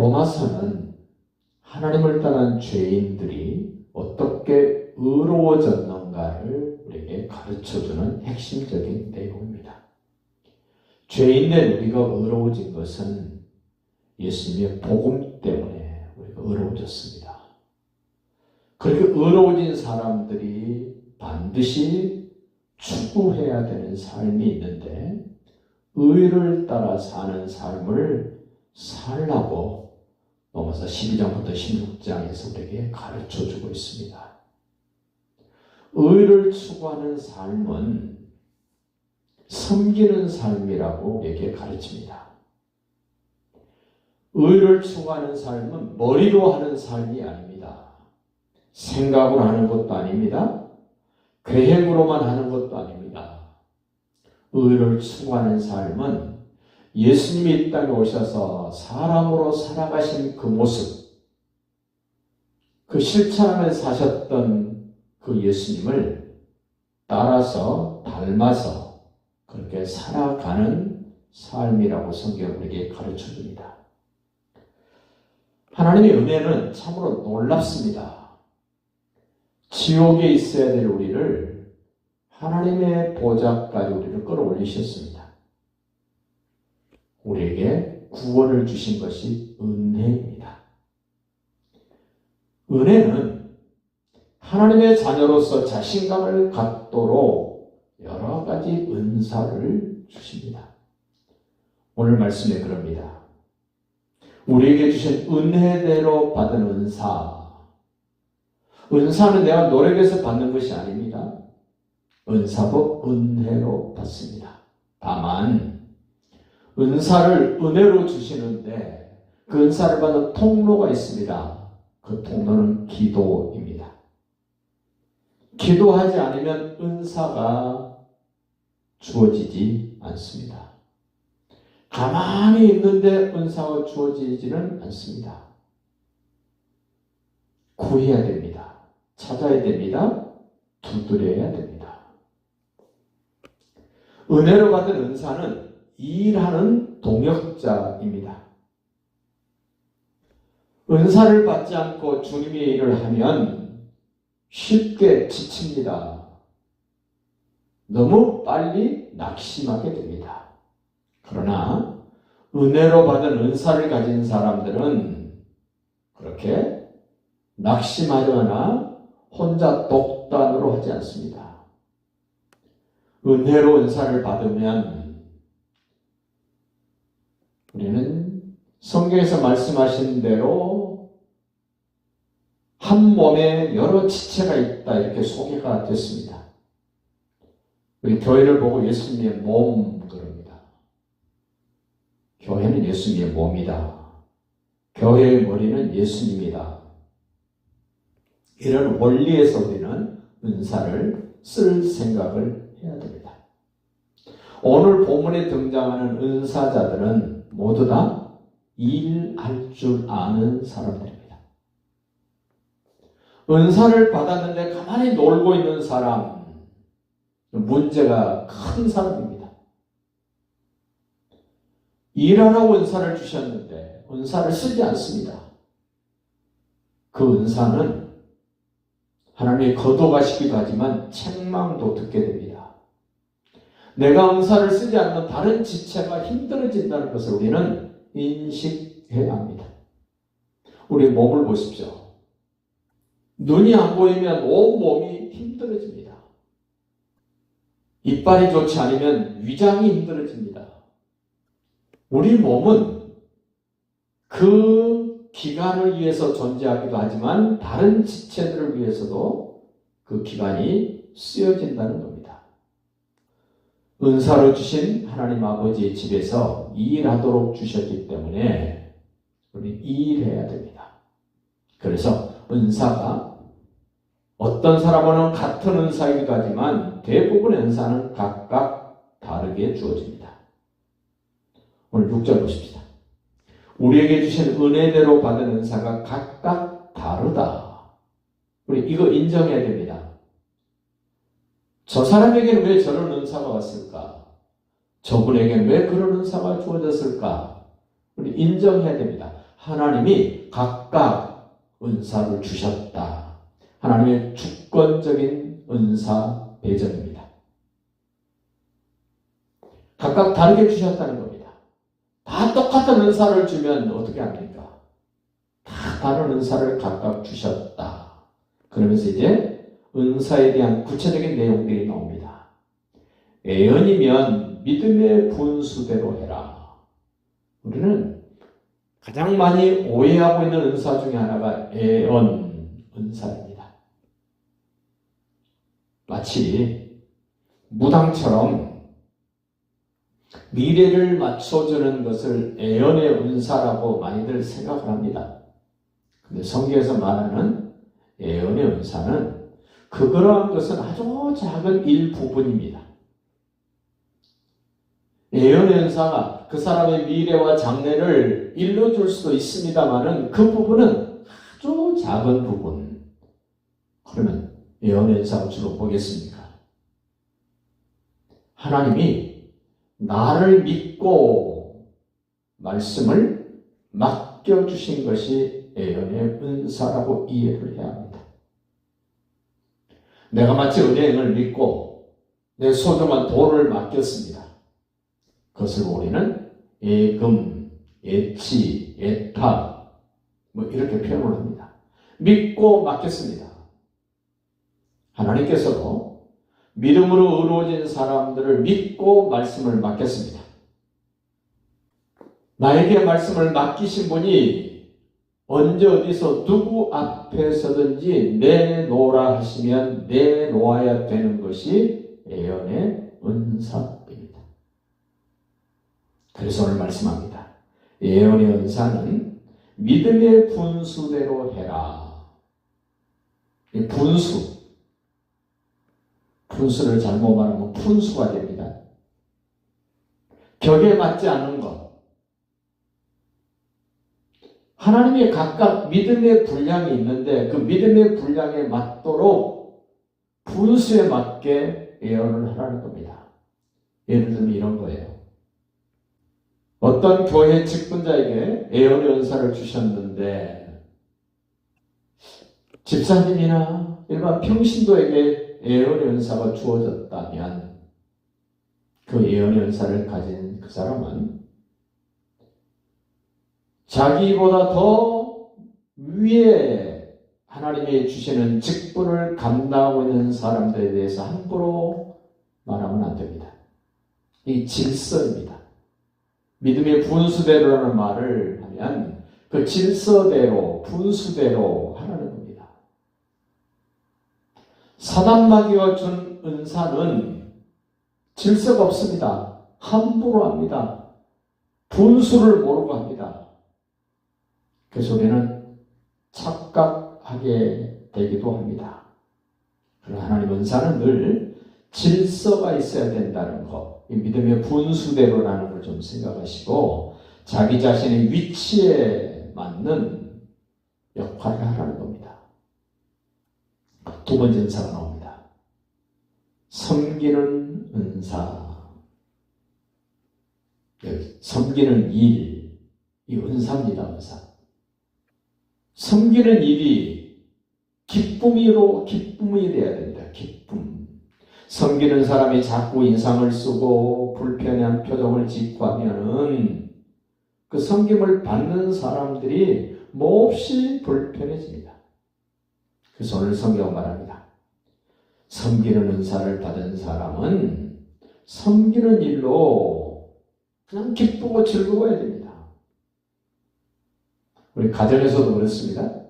로마서는 하나님을 떠난 죄인들이 어떻게 의로워졌는가를 우리에게 가르쳐주는 핵심적인 내용입니다. 죄인된 우리가 의로워진 것은 예수님의 복음 때문에 우리가 의로워졌습니다. 그렇게 의로워진 사람들이 반드시 추구해야 되는 삶이 있는데 의를 따라 사는 삶을 살라고 로마서 12장부터 16장에서 우리에게 가르쳐주고 있습니다. 의를 추구하는 삶은 섬기는 삶이라고 우리에게 가르칩니다. 의를 추구하는 삶은 머리로 하는 삶이 아닙니다. 생각으로 하는 것도 아닙니다. 계획으로만 하는 것도 아닙니다. 의를 추구하는 삶은 예수님이 이 땅에 오셔서 사람으로 살아가신 그 모습, 그 실천하면서 사셨던 그 예수님을 따라서 닮아서 그렇게 살아가는 삶이라고 성경은 우리에게 가르쳐줍니다. 하나님의 은혜는 참으로 놀랍습니다. 지옥에 있어야 될 우리를 하나님의 보좌까지 우리를 끌어올리셨습니다. 우리에게 구원을 주신 것이 은혜입니다. 은혜는 하나님의 자녀로서 자신감을 갖도록 여러 가지 은사를 주십니다. 오늘 말씀에 그럽니다. 우리에게 주신 은혜대로 받은 은사. 은사는 내가 노력해서 받는 것이 아닙니다. 은사도 은혜로 받습니다. 다만 은사를 은혜로 주시는데 그 은사를 받는 통로가 있습니다. 그 통로는 기도입니다. 기도하지 않으면 은사가 주어지지 않습니다. 가만히 있는데 은사가 주어지지는 않습니다. 구해야 됩니다. 찾아야 됩니다. 두드려야 됩니다. 은혜로 받은 은사는 일하는 동역자입니다. 은사를 받지 않고 주님의 일을 하면 쉽게 지칩니다. 너무 빨리 낙심하게 됩니다. 그러나 은혜로 받은 은사를 가진 사람들은 그렇게 낙심하거나 혼자 독단으로 하지 않습니다. 은혜로 은사를 받으면 우리는 성경에서 말씀하신 대로 한 몸에 여러 지체가 있다 이렇게 소개가 됐습니다. 우리 교회를 보고 예수님의 몸 그럽니다. 교회는 예수님의 몸이다. 교회의 머리는 예수님이다. 이런 원리에서 우리는 은사를 쓸 생각을 해야 됩니다. 오늘 본문에 등장하는 은사자들은 모두 다 일할 줄 아는 사람들입니다. 은사를 받았는데 가만히 놀고 있는 사람, 문제가 큰 사람입니다. 일하라고 은사를 주셨는데 은사를 쓰지 않습니다. 그 은사는 하나님이 거둬가시기도 하지만 책망도 듣게 됩니다. 내가 은사를 쓰지 않는 다른 지체가 힘들어진다는 것을 우리는 인식해야 합니다. 우리 몸을 보십시오. 눈이 안 보이면 온몸이 힘들어집니다. 이빨이 좋지 않으면 위장이 힘들어집니다. 우리 몸은 그 기관을 위해서 존재하기도 하지만 다른 지체들을 위해서도 그 기관이 쓰여진다는 겁니다. 은사로 주신 하나님 아버지의 집에서 일하도록 주셨기 때문에 우리 일해야 됩니다. 그래서 은사가 어떤 사람은 같은 은사이기도 하지만 대부분의 은사는 각각 다르게 주어집니다. 오늘 6절 보십시다. 우리에게 주신 은혜대로 받은 은사가 각각 다르다. 우리 이거 인정해야 됩니다. 저 사람에게는 왜 저런 은사가 왔을까? 저분에게는 왜 그런 은사가 주어졌을까? 우리 인정해야 됩니다. 하나님이 각각 은사를 주셨다. 하나님의 주권적인 은사 배정입니다. 각각 다르게 주셨다는 겁니다. 다 똑같은 은사를 주면 어떻게 합니까? 다 다른 은사를 각각 주셨다. 그러면서 이제 은사에 대한 구체적인 내용들이 나옵니다. 애언이면 믿음의 분수대로 해라. 우리는 가장 많이 오해하고 있는 은사 중에 하나가 애언 은사입니다. 마치 무당처럼 미래를 맞춰주는 것을 애언의 은사라고 많이들 생각을 합니다. 근데 성경에서 말하는 애언의 은사는 그러한 것은 아주 작은 일부분입니다. 애언의 은사가 그 사람의 미래와 장래를 일러줄 수도 있습니다만은 그 부분은 아주 작은 부분. 그러면 애언의 은사가 주로 보겠습니까? 하나님이 나를 믿고 말씀을 맡겨주신 것이 애언의 은사라고 이해를 해야 합니다. 내가 마치 은행을 믿고 내 소중한 돈을 맡겼습니다. 그것을 우리는 예금, 예치, 예탁 이렇게 표현을 합니다. 믿고 맡겼습니다. 하나님께서도 믿음으로 의로워진 사람들을 믿고 말씀을 맡겼습니다. 나에게 말씀을 맡기신 분이 언제 어디서 누구 앞에서든지 내놓으라 하시면 내놓아야 되는 것이 애언의 은사입니다. 그래서 오늘 말씀합니다. 애언의 은사는 믿음의 분수대로 해라. 이 분수를 잘못 말하면 푼수가 됩니다. 격에 맞지 않는 것. 하나님의 각각 믿음의 분량이 있는데 그 믿음의 분량에 맞도록 분수에 맞게 애언을 하라는 겁니다. 예를 들면 이런 거예요. 어떤 교회 직분자에게 애언의 은사를 주셨는데 집사님이나 일반 평신도에게 애언의 은사가 주어졌다면 그 애언의 은사를 가진 그 사람은 자기보다 더 위에 하나님이 주시는 직분을 감당하고 있는 사람들에 대해서 함부로 말하면 안 됩니다. 이 질서입니다. 믿음의 분수대로라는 말을 하면 그 질서대로, 분수대로 하라는 겁니다. 사단마귀가 준 은사는 질서가 없습니다. 함부로 합니다. 분수를 모르고 합니다. 그래서 우리는 착각하게 되기도 합니다. 그러나 하나님 은사는 늘 질서가 있어야 된다는 것, 이 믿음의 분수대로라는 걸 좀 생각하시고 자기 자신의 위치에 맞는 역할을 하라는 겁니다. 두 번째 은사가 나옵니다. 섬기는 은사. 섬기는 일, 이 은사입니다. 은사. 섬기는 일이 기쁨이 돼야 됩니다. 기쁨. 섬기는 사람이 자꾸 인상을 쓰고 불편한 표정을 짓고 하면은 그 섬김을 받는 사람들이 몹시 불편해집니다. 그래서 오늘 성경 말합니다. 섬기는 은사를 받은 사람은 섬기는 일로 그냥 기쁘고 즐거워야 됩니다. 우리 가정에서도 그렇습니다.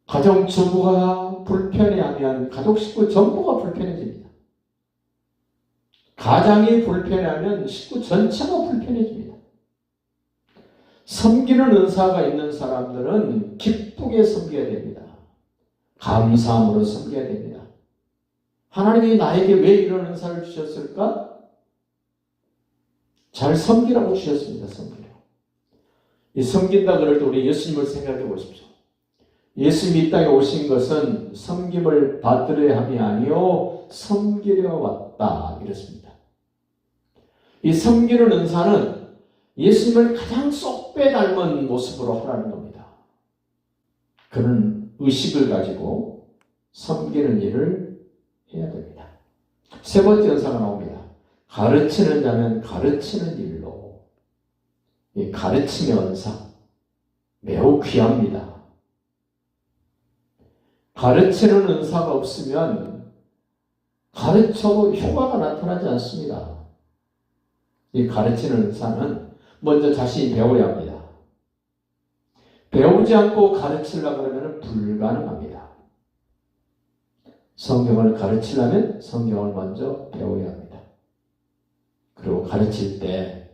가정주부가 불편해하면 가족 식구 전부가 불편해집니다. 가장이 불편해하면 식구 전체가 불편해집니다. 섬기는 은사가 있는 사람들은 기쁘게 섬겨야 됩니다. 감사함으로 섬겨야 됩니다. 하나님이 나에게 왜 이런 은사를 주셨을까? 잘 섬기라고 주셨습니다. 섬기라고. 이 섬긴다 그럴 때 우리 예수님을 생각해 보십시오. 예수님이 이 땅에 오신 것은 섬김을 받으려 함이 아니요 섬기려 왔다 이랬습니다. 이 섬기는 은사는 예수님을 가장 쏙빼 닮은 모습으로 하라는 겁니다. 그런 의식을 가지고 섬기는 일을 해야 됩니다. 세 번째 연사가 나옵니다. 가르치는 자는 가르치는 일로. 이 가르침의 은사 매우 귀합니다. 가르치는 은사가 없으면 가르쳐도 효과가 나타나지 않습니다. 이 가르치는 은사는 먼저 자신이 배워야 합니다. 배우지 않고 가르치려고 하면 불가능합니다. 성경을 가르치려면 성경을 먼저 배워야 합니다. 그리고 가르칠 때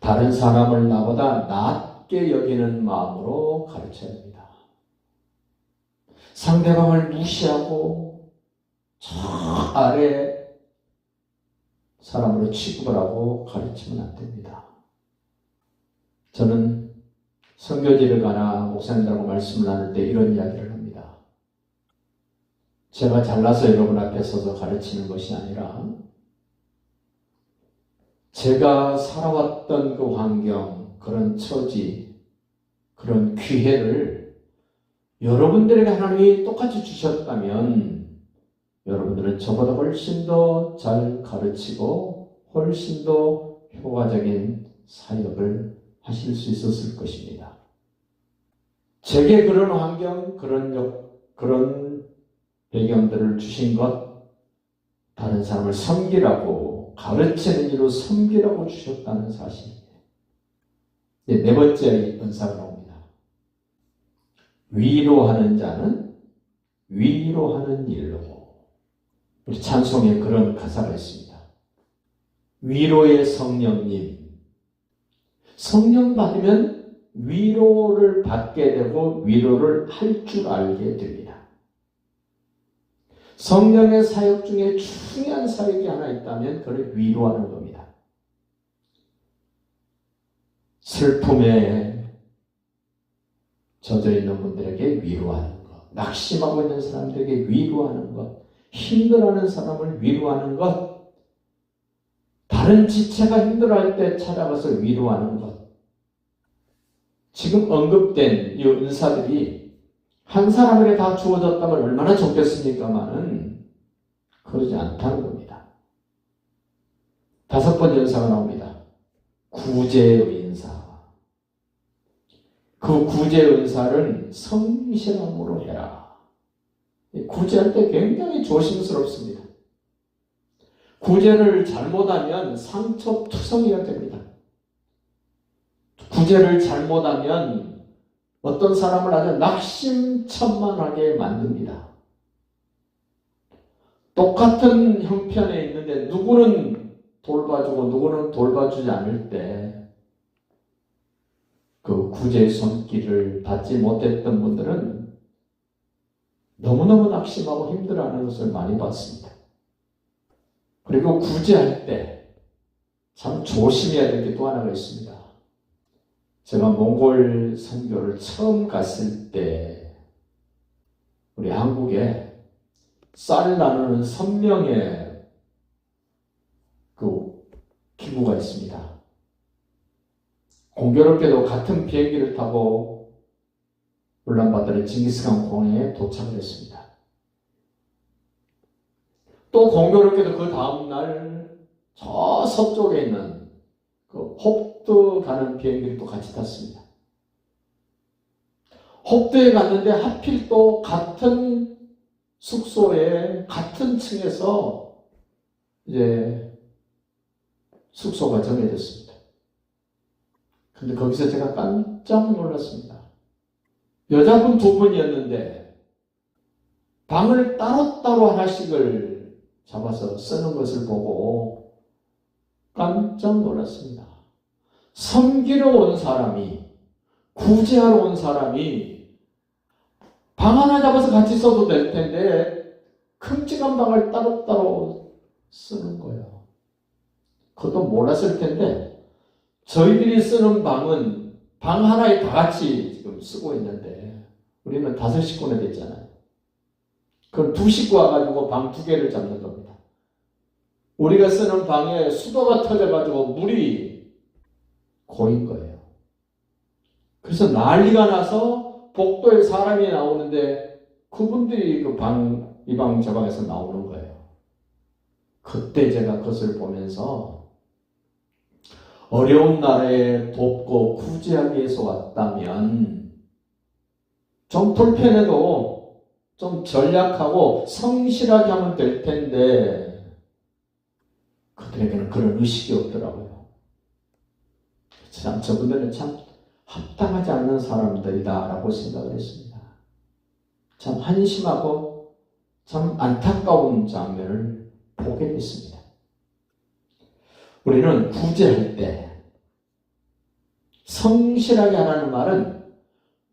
다른 사람을 나보다 낮게 여기는 마음으로 가르쳐야 합니다. 상대방을 무시하고 저 아래 사람으로 취급을 하고 가르치면 안 됩니다. 저는 선교지를 가나 목사님들하고 말씀을 나눌 때 이런 이야기를 합니다. 제가 잘나서 여러분 앞에 서서 가르치는 것이 아니라 제가 살아왔던 그 환경, 그런 처지, 그런 기회를 여러분들에게 하나님이 똑같이 주셨다면 여러분들은 저보다 훨씬 더 잘 가르치고 훨씬 더 효과적인 사역을 하실 수 있었을 것입니다. 제게 그런 환경, 그런 배경들을 주신 것, 다른 사람을 섬기라고, 가르치는 일로 섬기라고 주셨다는 사실이에요. 네 번째 은사가 나옵니다. 위로하는 자는 위로하는 일로. 우리 찬송에 그런 가사가 있습니다. 위로의 성령님. 성령 받으면 위로를 받게 되고 위로를 할 줄 알게 됩니다. 성령의 사역 중에 중요한 사역이 하나 있다면 그걸 위로하는 겁니다. 슬픔에 젖어 있는 분들에게 위로하는 것, 낙심하고 있는 사람들에게 위로하는 것, 힘들어하는 사람을 위로하는 것, 다른 지체가 힘들어할 때 찾아가서 위로하는 것. 지금 언급된 이 은사들이 한 사람에게 다 주어졌다면 얼마나 좋겠습니까마는 그러지 않다는 겁니다. 다섯 번째 은사가 나옵니다. 구제의 은사. 그 구제의 은사를 성실함으로 해라. 구제할 때 굉장히 조심스럽습니다. 구제를 잘못하면 상처투성이가 됩니다. 구제를 잘못하면 어떤 사람을 아주 낙심천만하게 만듭니다. 똑같은 형편에 있는데 누구는 돌봐주고 누구는 돌봐주지 않을 때 그 구제의 손길을 받지 못했던 분들은 너무너무 낙심하고 힘들어하는 것을 많이 봤습니다. 그리고 구제할 때 참 조심해야 될 게 또 하나가 있습니다. 제가 몽골 선교를 처음 갔을 때 우리 한국에 쌀 나누는 선명의 그 기구가 있습니다. 공교롭게도 같은 비행기를 타고 울란바토르 징기스칸 공항에 도착을 했습니다. 또 공교롭게도 그 다음날 저 서쪽에 있는 그 혹도 가는 비행기를 또 같이 탔습니다. 혹도에 갔는데 하필 또 같은 숙소에 같은 층에서 이제 숙소가 정해졌습니다. 근데 거기서 제가 깜짝 놀랐습니다. 여자분 두 분이었는데 방을 따로따로 하나씩을 잡아서 쓰는 것을 보고 깜짝 놀랐습니다. 섬기러 온 사람이, 구제하러 온 사람이 방 하나 잡아서 같이 써도 될 텐데 큼직한 방을 따로따로 쓰는 거예요. 그것도 몰랐을 텐데 저희들이 쓰는 방은 방 하나에 다 같이 지금 쓰고 있는데 우리는 5식구나 됐잖아요. 그럼 2식구 와가지고 방 2개를 잡는 겁니다. 우리가 쓰는 방에 수도가 터져가지고 물이 고인 거예요. 그래서 난리가 나서 복도에 사람이 나오는데 그분들이 이 방 저 방에서 나오는 거예요. 그때 제가 그것을 보면서 어려운 나라에 돕고 구제하기 위해서 왔다면 좀 불편해도 좀 전략하고 성실하게 하면 될 텐데 그들에게는 그런 의식이 없더라고요. 참 저분들은 참 합당하지 않는 사람들이다라고 생각을 했습니다. 참 한심하고 참 안타까운 장면을 보게 됐습니다. 우리는 구제할 때 성실하게 하라는 말은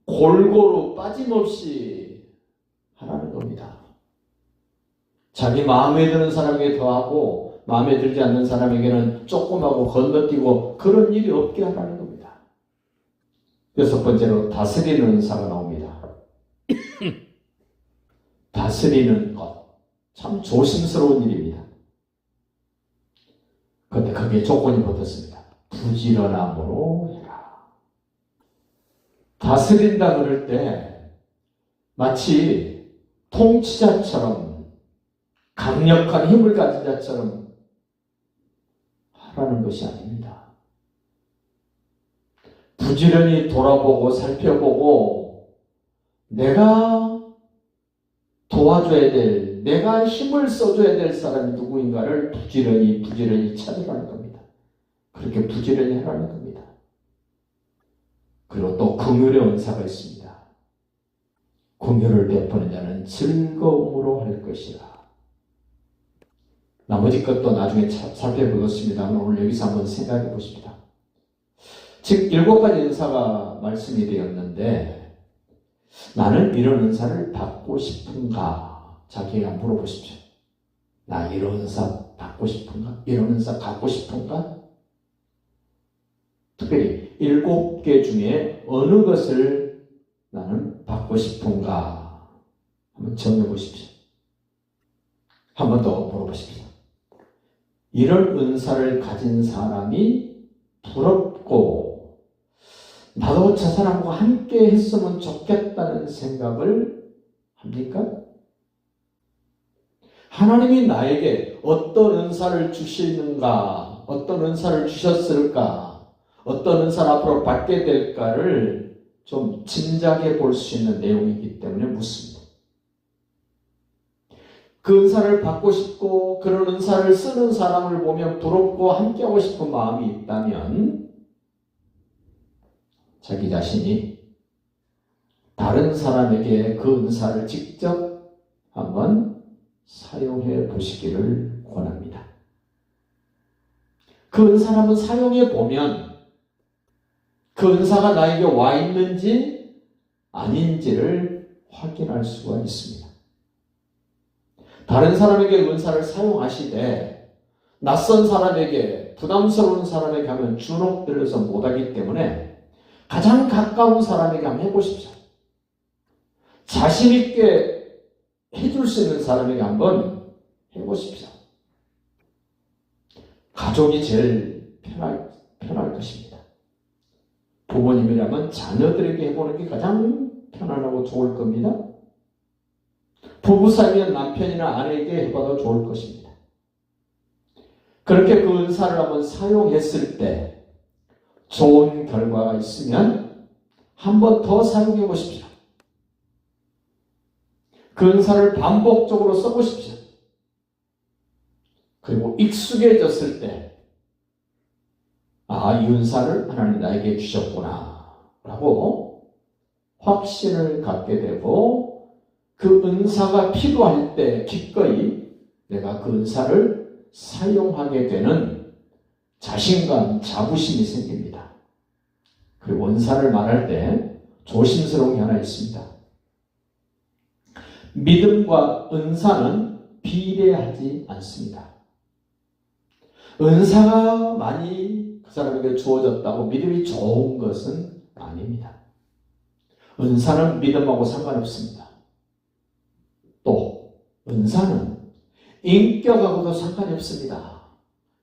골고루 빠짐없이 하라는 겁니다. 자기 마음에 드는 사람에게 더하고 마음에 들지 않는 사람에게는 조금 하고 건너뛰고 그런 일이 없게 하라는 겁니다. 여섯 번째로 다스리는 은사가 나옵니다. 다스리는 것 참 조심스러운 일입니다. 그런데 거기에 조건이 붙었습니다. 부지런함으로 해라. 다스린다 그럴 때 마치 통치자처럼 강력한 힘을 가진 자처럼 하라는 것이 아닙니다. 부지런히 돌아보고 살펴보고 내가 도와줘야 될, 내가 힘을 써줘야 될 사람이 누구인가를 부지런히 찾으라는 겁니다. 그렇게 부지런히 하라는 겁니다. 그리고 또 긍휼의 은사가 있습니다. 긍휼을 베푸는 자는 즐거움으로 할 것이라. 나머지 것도 나중에 살펴보겠습니다. 오늘 여기서 한번 생각해 보십니다. 즉 7가지 은사가 말씀이 되었는데 나는 이런 은사를 받고 싶은가? 자기에게 물어보십시오. 나 이런 은사 받고 싶은가? 이런 은사 갖고 싶은가? 특별히 7개 중에 어느 것을 나는 받고 싶은가? 한번 정해 보십시오. 한 번 더 물어보십시오. 이런 은사를 가진 사람이 부럽고 나도 저 사람과 함께 했으면 좋겠다는 생각을 합니까? 하나님이 나에게 어떤 은사를 주시는가, 어떤 은사를 주셨을까, 어떤 은사를 앞으로 받게 될까를 좀 짐작해 볼 수 있는 내용이기 때문에 묻습니다. 그 은사를 받고 싶고 그런 은사를 쓰는 사람을 보면 부럽고 함께하고 싶은 마음이 있다면 자기 자신이 다른 사람에게 그 은사를 직접 한번 사용해 보시기를 권합니다. 그 은사를 한번 사용해 보면 그 은사가 나에게 와 있는지 아닌지를 확인할 수가 있습니다. 다른 사람에게 은사를 사용하시되 낯선 사람에게, 부담스러운 사람에게 하면 주눅들어서 못하기 때문에 가장 가까운 사람에게 한번 해보십시오. 자신 있게 해줄 수 있는 사람에게 한번 해보십시오. 가족이 제일 편할 것입니다. 부모님이라면 자녀들에게 해보는 게 가장 편안하고 좋을 겁니다. 부부 사이면 남편이나 아내에게 해봐도 좋을 것입니다. 그렇게 그 은사를 한번 사용했을 때 좋은 결과가 있으면 한 번 더 사용해 보십시오. 그 은사를 반복적으로 써보십시오. 그리고 익숙해졌을 때 이 은사를 하나님 나에게 주셨구나 라고 확신을 갖게 되고 그 은사가 필요할 때 기꺼이 내가 그 은사를 사용하게 되는 자신감, 자부심이 생깁니다. 그리고 은사를 말할 때 조심스러운 게 하나 있습니다. 믿음과 은사는 비례하지 않습니다. 은사가 많이 그 사람에게 주어졌다고 믿음이 좋은 것은 아닙니다. 은사는 믿음하고 상관없습니다. 또 은사는 인격하고도 상관이 없습니다.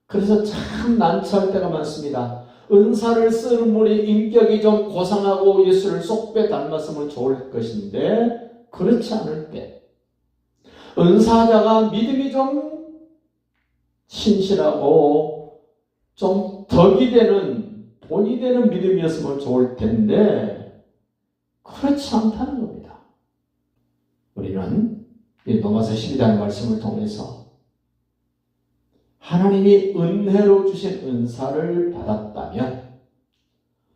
그래서 참 난처할 때가 많습니다. 은사를 쓰는 분이 인격이 좀 고상하고 예수를 쏙빼 닮았으면 좋을 것인데 그렇지 않을 때 은사자가 믿음이 좀 신실하고 좀 덕이 되는 본이 되는 믿음이었으면 좋을 텐데 그렇지 않다는 겁니다. 우리는 이 로마서 12장 말씀을 통해서 하나님이 은혜로 주신 은사를 받았다면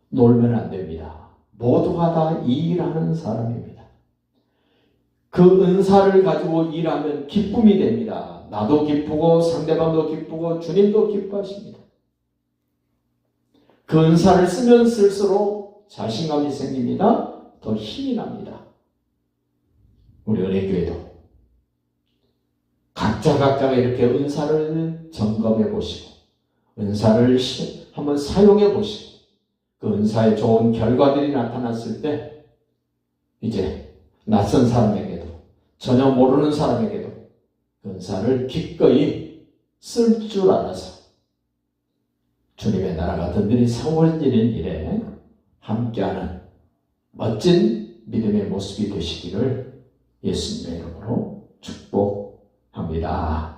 놀면 안 됩니다. 모두가 다 일하는 사람입니다. 그 은사를 가지고 일하면 기쁨이 됩니다. 나도 기쁘고 상대방도 기쁘고 주님도 기뻐하십니다. 그 은사를 쓰면 쓸수록 자신감이 생깁니다. 더 힘이 납니다. 우리 은혜교회도 각자 이렇게 은사를 점검해 보시고 은사를 한번 사용해 보시고 그 은사의 좋은 결과들이 나타났을 때 이제 낯선 사람에게도 전혀 모르는 사람에게도 그 은사를 기꺼이 쓸 줄 알아서 주님의 나라가 든든히 세워지는 일에 함께하는 멋진 믿음의 모습이 되시기를 예수님의 이름으로 축복합니다.